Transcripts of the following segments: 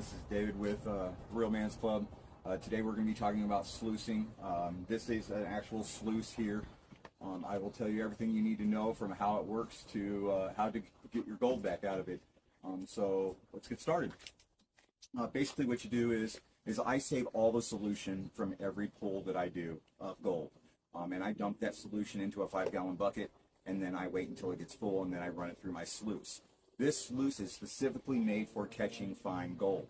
This is David with Real Man's Club. Today we're going to be talking about sluicing. This is an actual sluice here. I will tell you everything you need to know from how it works to how to get your gold back out of it. So let's get started. Basically what you do is I save all the solution from every pull that I do of gold. And I dump that solution into a 5-gallon bucket, and then I wait until it gets full, and then I run it through my sluice. This sluice is specifically made for catching fine gold.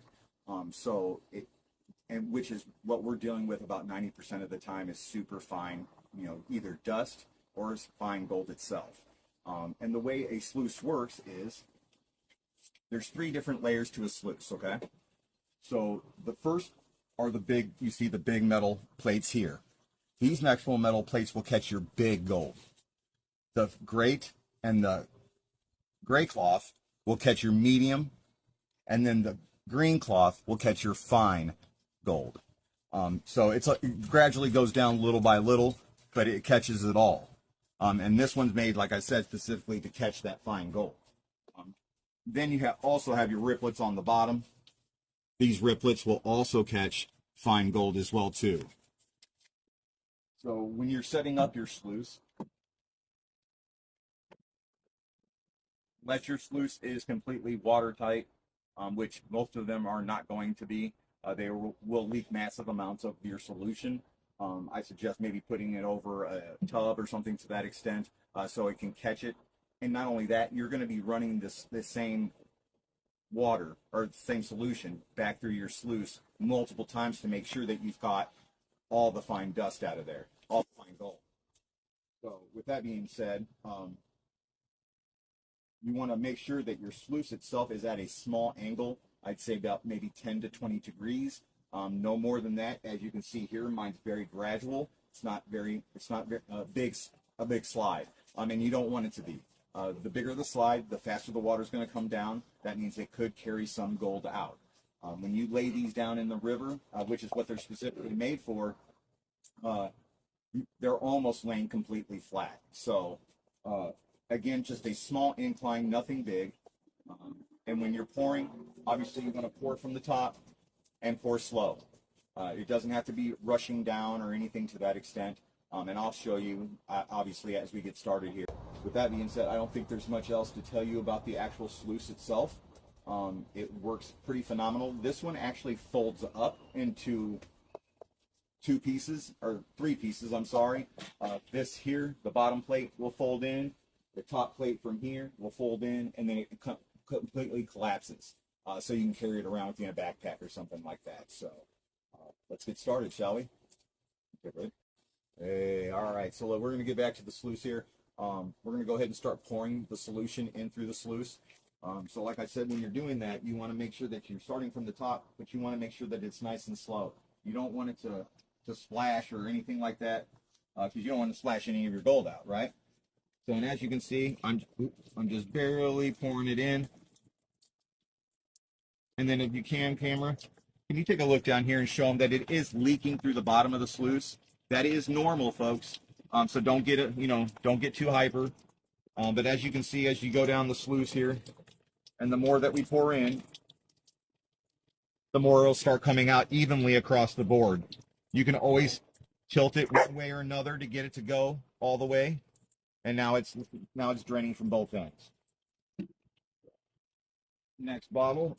Which is what we're dealing with about 90% of the time is super fine, either dust or fine gold itself. And the way a sluice works is there's 3 different layers to a sluice, okay? So the first are you see the big metal plates here. These maximum metal plates will catch your big gold. The grate and the gray cloth will catch your medium, and then the green cloth will catch your fine gold. So it gradually goes down little by little, but it catches it all. And this one's made, like I said, specifically to catch that fine gold. Then you also have your riplets on the bottom. These riplets will also catch fine gold as well too. So when you're setting up your sluice, unless your sluice is completely watertight, which most of them are not going to be, they will leak massive amounts of your solution. I suggest maybe putting it over a tub or something to that extent so it can catch it. And not only that, you're going to be running this same water or the same solution back through your sluice multiple times to make sure that you've got all the fine dust out of there, all the fine gold. So with that being said, you want to make sure that your sluice itself is at a small angle. I'd say about maybe 10 to 20 degrees. No more than that. As you can see here, mine's very gradual. It's not very a big slide. And you don't want it to be. The bigger the slide, the faster the water's going to come down. That means it could carry some gold out. When you lay these down in the river, which is what they're specifically made for, they're almost laying completely flat. So again, just a small incline, nothing big. And when you're pouring, obviously you're going to pour from the top and pour slow. It doesn't have to be rushing down or anything to that extent. And I'll show you, obviously, as we get started here. With that being said, I don't think there's much else to tell you about the actual sluice itself. It works pretty phenomenal. This one actually folds up into 2 pieces, or 3 pieces, I'm sorry. This here, the bottom plate will fold in. The top plate from here will fold in, and then it completely collapses. So you can carry it around with you in a backpack or something like that. So let's get started, shall we? Okay, ready? Hey, all right, so we're going to get back to the sluice here. We're going to go ahead and start pouring the solution in through the sluice. So like I said, when you're doing that, you want to make sure that you're starting from the top, but you want to make sure that it's nice and slow. You don't want it to splash or anything like that, because you don't want to splash any of your gold out, right? So, and as you can see, I'm just barely pouring it in. And then if you can, camera, can you take a look down here and show them that it is leaking through the bottom of the sluice? That is normal, folks. So don't get it, don't get too hyper. But as you can see, as you go down the sluice here, and the more that we pour in, the more it'll start coming out evenly across the board. You can always tilt it one way or another to get it to go all the way. And now it's draining from both ends. Next bottle.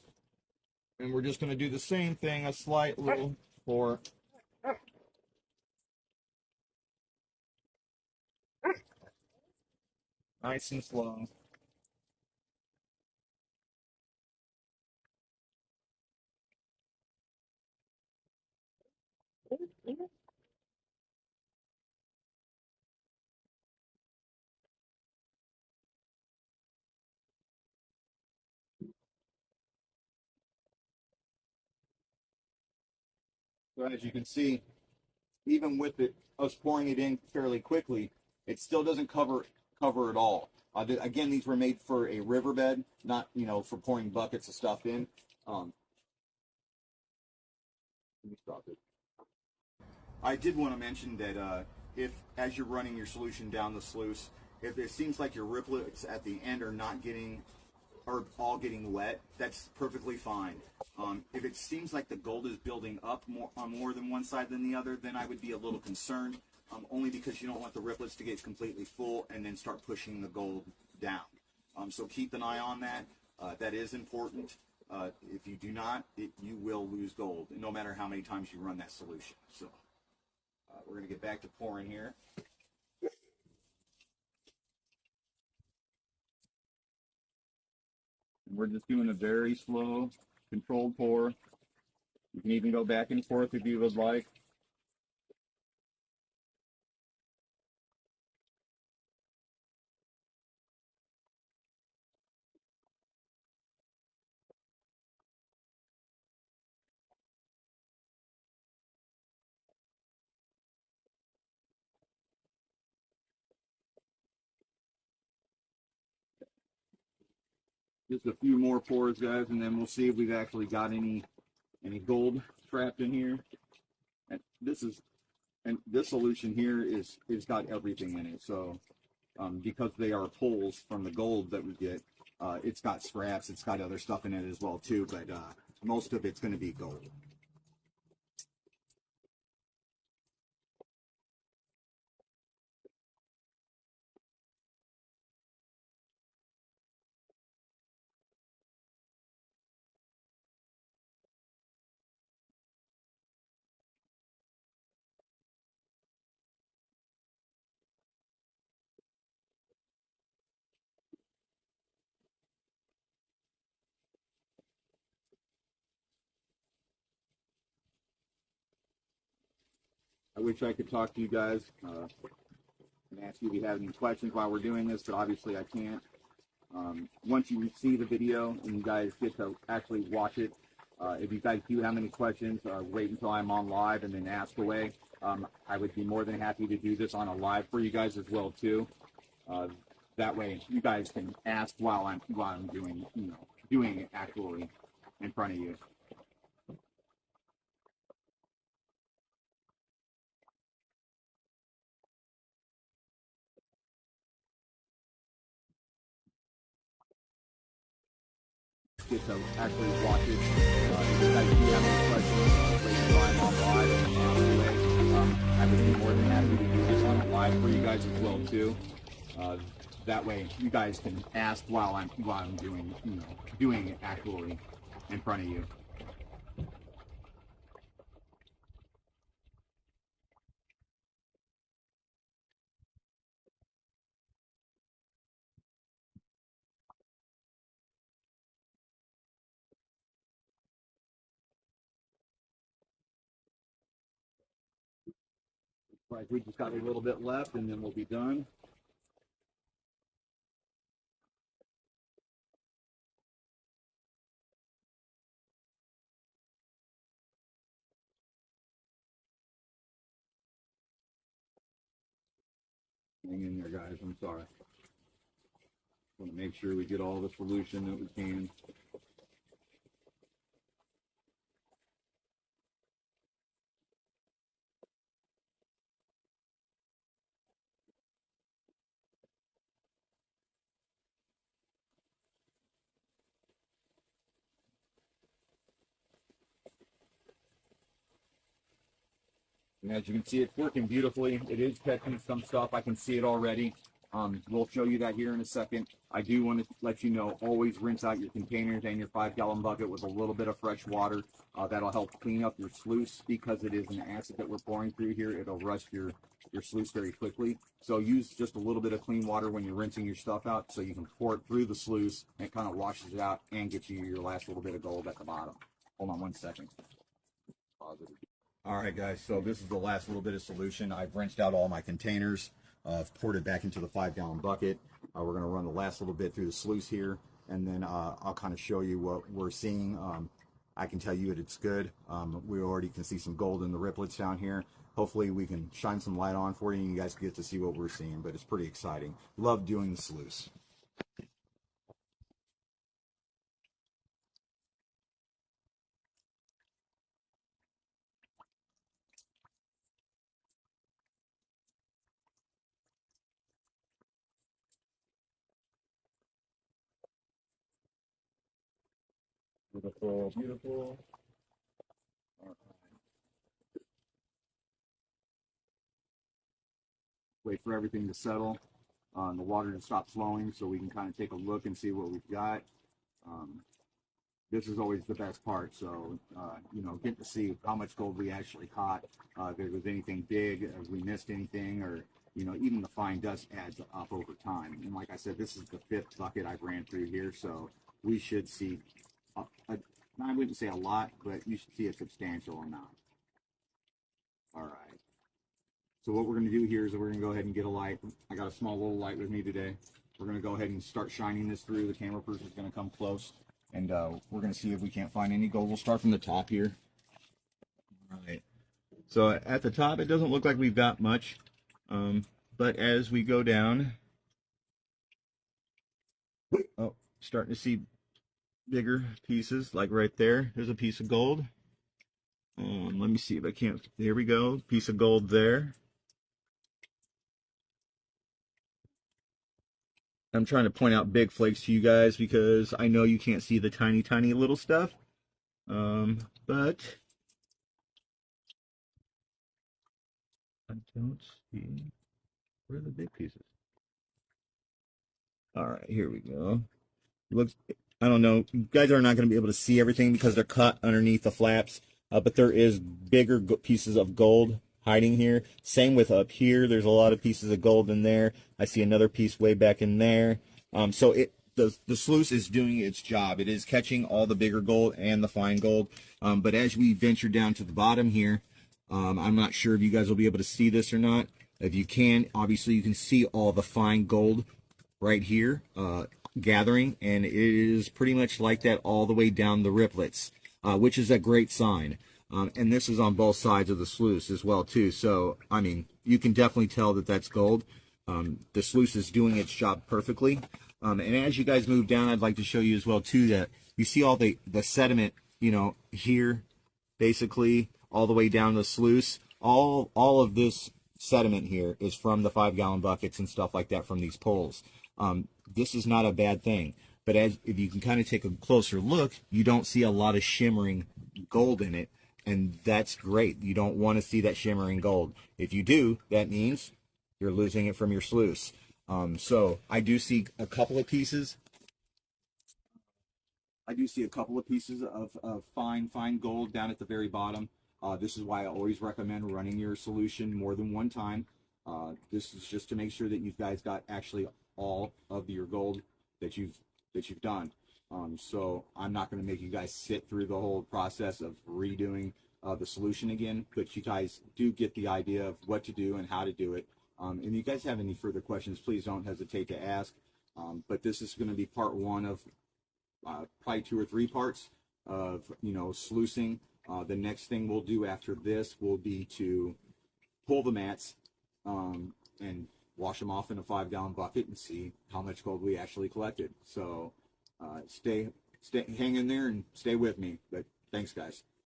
And we're just going to do the same thing, a slight little pour. Nice and slow. So as you can see, even with us pouring it in fairly quickly, it still doesn't cover it all. Again, these were made for a riverbed, not for pouring buckets of stuff in. Let me stop it. I did want to mention that if as you're running your solution down the sluice, if it seems like your riplets at the end are not getting are all getting wet, that's perfectly fine. If it seems like the gold is building up more on more than one side than the other, then I would be a little concerned, only because you don't want the riplets to get completely full and then start pushing the gold down. So keep an eye on that. That is important. If you do not, you will lose gold, no matter how many times you run that solution. So we're going to get back to pouring here. And we're just doing a very slow, controlled pour. You can even go back and forth if you would like. Just a few more pours, guys, and then we'll see if we've actually got any gold trapped in here. And this solution here is got everything in it. So because they are pulls from the gold that we get, it's got scraps, it's got other stuff in it as well too, but most of it's going to be gold. I wish I could talk to you guys and ask you if you have any questions while we're doing this, but obviously I can't. Once you see the video and you guys get to actually watch it, if you guys do have any questions, wait until I'm on live and then ask away. I would be more than happy to do this on a live for you guys as well too. That way you guys can ask while I'm doing it actually in front of you. Get to actually watch it. If you guys do have any questions, wait until I'm on live and ask away. I would be more than happy to do this on a live for you guys as well too. That way you guys can ask while I'm doing it actually in front of you. Right, we just got a little bit left and then we'll be done. Hang in there, guys. I'm sorry. Want to make sure we get all the solution that we can. And as you can see, it's working beautifully. It is catching some stuff. I can see it already. We'll show you that here in a second. I do want to let you know, always rinse out your containers and your 5-gallon bucket with a little bit of fresh water. That'll help clean up your sluice because it is an acid that we're pouring through here. It'll rust your sluice very quickly. So use just a little bit of clean water when you're rinsing your stuff out so you can pour it through the sluice and it kind of washes it out and gets you your last little bit of gold at the bottom. Hold on one second. Positive. All right, guys, so this is the last little bit of solution. I've rinsed out all my containers. I've poured it back into the 5-gallon bucket. We're going to run the last little bit through the sluice here, and then I'll kind of show you what we're seeing. I can tell you that it's good. We already can see some gold in the riplets down here. Hopefully we can shine some light on for you and you guys get to see what we're seeing, but it's pretty exciting. Love doing the sluice. Beautiful, beautiful. All right. Wait for everything to settle, the water to stop flowing, so we can kind of take a look and see what we've got. This is always the best part. So, you know, get to see how much gold we actually caught, if there was anything big, if we missed anything, or, you know, even the fine dust adds up over time. And like I said, this is the 5th bucket I've ran through here, so we should see, I wouldn't say a lot, but you should see a substantial amount. All right. So what we're going to do here is we're going to go ahead and get a light. I got a small little light with me today. We're going to go ahead and start shining this through. The camera person is going to come close, and we're going to see if we can't find any gold. We'll start from the top here. All right. So at the top, it doesn't look like we've got much, but as we go down, oh, starting to see bigger pieces, like right there. There's a piece of gold. Let me see if I can't. There we go. Piece of gold there. I'm trying to point out big flakes to you guys because I know you can't see the tiny, tiny little stuff. But I don't see, where are the big pieces? All right, here we go. Looks, I don't know. You guys are not going to be able to see everything because they're cut underneath the flaps. But there is bigger pieces of gold hiding here. Same with up here. There's a lot of pieces of gold in there. I see another piece way back in there. So the sluice is doing its job. It is catching all the bigger gold and the fine gold. But as we venture down to the bottom here, I'm not sure if you guys will be able to see this or not. If you can, obviously you can see all the fine gold right here gathering, and it is pretty much like that all the way down the riplets, which is a great sign. And this is on both sides of the sluice as well too. So I mean, you can definitely tell that that's gold. The sluice is doing its job perfectly. And as you guys move down, I'd like to show you as well too that you see all the sediment, you know, here, basically all the way down the sluice. All of this sediment here is from the 5-gallon buckets and stuff like that from these poles. This is not a bad thing, but if you can kind of take a closer look, you don't see a lot of shimmering gold in it, and that's great. You don't want to see that shimmering gold. If you do, that means you're losing it from your sluice. So I do see a couple of pieces. I do see a couple of pieces of fine gold down at the very bottom. This is why I always recommend running your solution more than one time. This is just to make sure that you guys got actually all of your gold that you've done. So I'm not going to make you guys sit through the whole process of redoing the solution again, but you guys do get the idea of what to do and how to do it. And if you guys have any further questions, please don't hesitate to ask. But this is going to be part 1 of probably 2 or 3 parts of, you know, sluicing. The next thing we'll do after this will be to pull the mats and wash them off in a 5-gallon bucket and see how much gold we actually collected. So stay hang in there and stay with me. But thanks, guys.